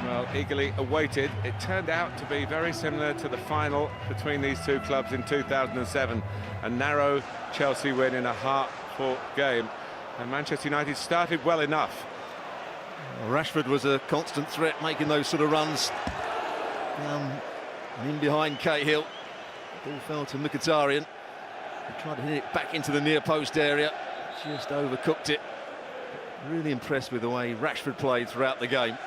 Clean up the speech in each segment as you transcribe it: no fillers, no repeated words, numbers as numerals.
well, eagerly awaited. It turned out to be very similar to the final between these two clubs in 2007. A narrow Chelsea win in a hard-fought game. And Manchester United started well enough. Well, Rashford was a constant threat, making those sort of runs down and in behind Cahill. Ball fell to Mkhitaryan. He tried to hit it back into the near post area, just overcooked it. Really impressed with the way Rashford played throughout the game.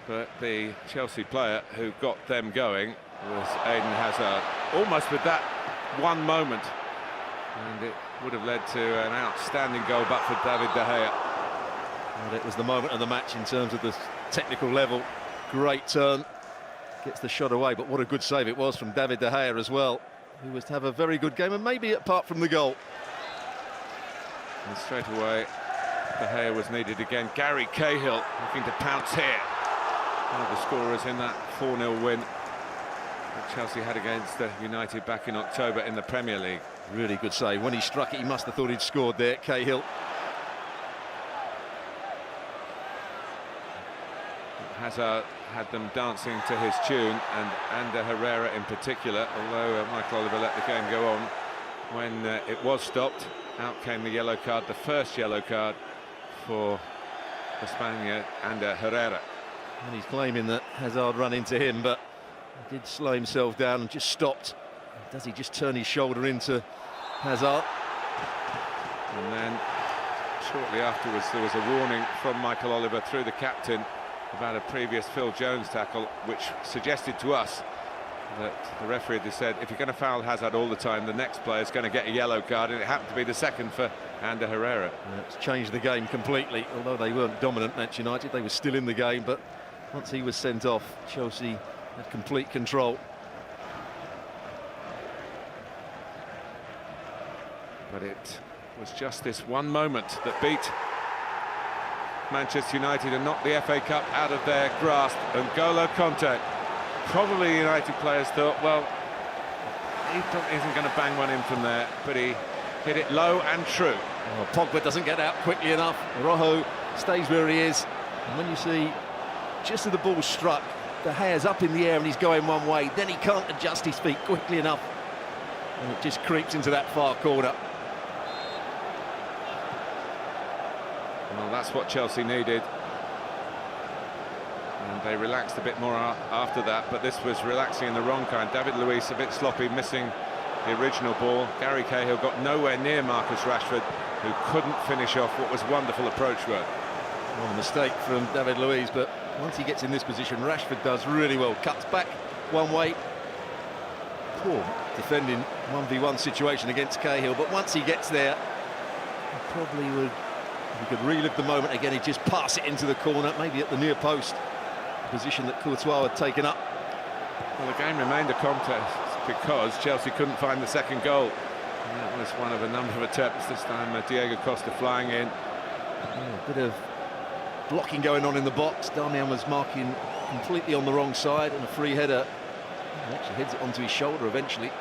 But the Chelsea player who got them going was Eden Hazard, almost with that one moment. And it would have led to an outstanding goal, but for David De Gea. And it was the moment of the match in terms of the technical level. Great turn, gets the shot away, but what a good save it was from David De Gea as well, who was to have a very good game, and maybe apart from the goal. And straight away, De Gea was needed again. Gary Cahill looking to pounce here. One of the scorers in that 4-0 win that Chelsea had against United back in October in the Premier League. Really good save. When he struck it, he must have thought he'd scored there, Cahill. Hazard had them dancing to his tune, and Ander Herrera in particular, although Michael Oliver let the game go on. When it was stopped, out came the yellow card, the first yellow card for the Spaniard, Ander Herrera. And he's claiming that Hazard ran into him, but he did slow himself down and just stopped. Does he just turn his shoulder into Hazard? And then shortly afterwards there was a warning from Michael Oliver through the captain about a previous Phil Jones tackle, which suggested to us that the referee had said if you're going to foul Hazard all the time, the next player is going to get a yellow card, and it happened to be the second for Ander Herrera. It's changed the game completely. Although they weren't dominant, Manchester United, they were still in the game, but once he was sent off, Chelsea had complete control. But it was just this one moment that beat Manchester United and knocked the FA Cup out of their grasp. And N'Golo Kanté, probably United players thought, well, he isn't going to bang one in from there, but he hit it low and true. Oh, Pogba doesn't get out quickly enough. Rojo stays where he is. And when you see, just as the ball struck, De Gea's up in the air and he's going one way, then he can't adjust his feet quickly enough. And it just creeps into that far corner. Well, that's what Chelsea needed. And they relaxed a bit more after that, but this was relaxing in the wrong kind. David Luiz a bit sloppy, missing the original ball. Gary Cahill got nowhere near Marcus Rashford, who couldn't finish off what was wonderful approach work. Well, a mistake from David Luiz, but once he gets in this position, Rashford does really well. Cuts back one way. Poor defending 1v1 situation against Cahill, but once he gets there, he probably would, if he could relive the moment again, he'd just pass it into the corner, maybe at the near post, position that Courtois had taken up. Well, the game remained a contest because Chelsea couldn't find the second goal. And that was one of a number of attempts. This time Diego Costa flying in. Yeah, a bit of blocking going on in the box. Darmian was marking completely on the wrong side, and a free header. He actually heads it onto his shoulder eventually.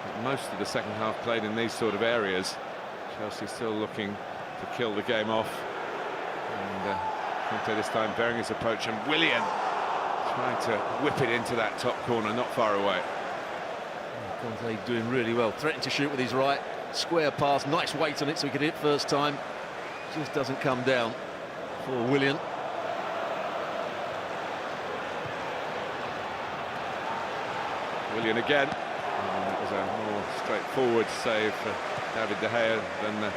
But most of the second half played in these sort of areas. Chelsea still looking to kill the game off. And Kanté this time bearing his approach, and Willian trying to whip it into that top corner, not far away. Kanté doing really well, threatening to shoot with his right, square pass, nice weight on it so he could hit first time. Just doesn't come down for Willian. Willian again. And that was a more straightforward save for David De Gea than the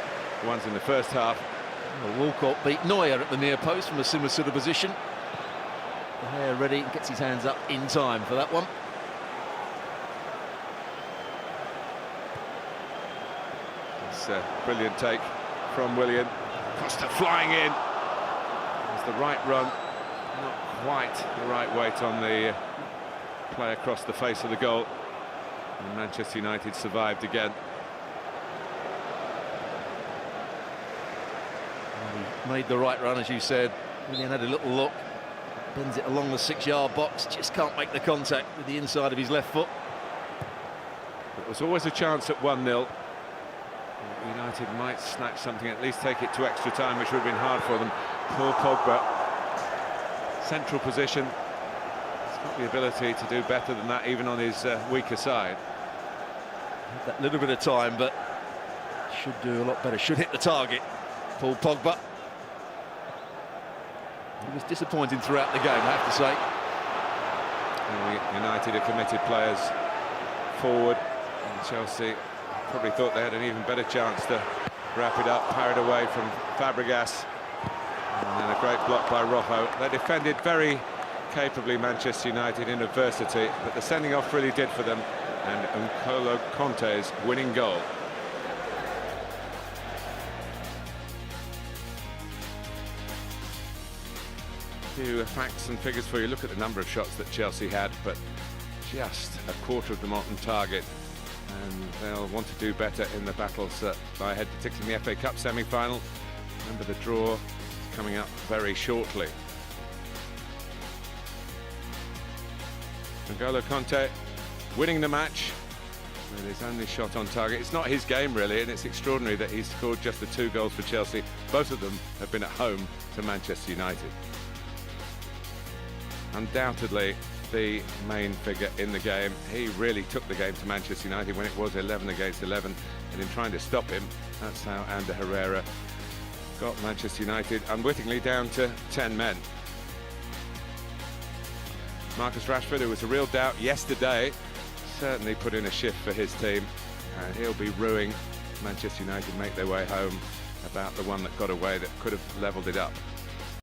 ones in the first half. Well, Walcott beat Neuer at the near post from a similar sort of position. De Gea ready, gets his hands up in time for that one. It's a brilliant take from Willian. Costa flying in. It's the right run, not quite the right weight on the play across the face of the goal. And Manchester United survived again. He made the right run, as you said. Willian had a little look, bends it along the 6-yard box, just can't make the contact with the inside of his left foot. It was always a chance at 1-0. United might snatch something, at least take it to extra time, which would have been hard for them. Poor Pogba central position. He's got the ability to do better than that, even on his weaker side. That little bit of time, but should do a lot better. Should hit the target. Paul Pogba. He was disappointing throughout the game, I have to say. United are committed players forward, and Chelsea probably thought they had an even better chance to wrap it up. Parried away from Fabregas, and then a great block by Rojo. They defended very capably, Manchester United, in adversity, but the sending off really did for them, and N'Golo Kanté's winning goal. Few facts and figures for you. Look at the number of shots that Chelsea had, but just a quarter of them on target, and they'll want to do better in the battles that lie ahead, particularly in the FA Cup semi-final. Remember, the draw coming up very shortly. N'Golo Kanté winning the match with his only shot on target. It's not his game really, and it's extraordinary that he's scored just the 2 goals for Chelsea. Both of them have been at home to Manchester United. Undoubtedly the main figure in the game. He really took the game to Manchester United when it was 11 against 11, and in trying to stop him, that's how Ander Herrera got Manchester United unwittingly down to 10 men. Marcus Rashford, who was a real doubt yesterday, certainly put in a shift for his team, and he'll be ruining Manchester United make their way home about the one that got away that could have levelled it up.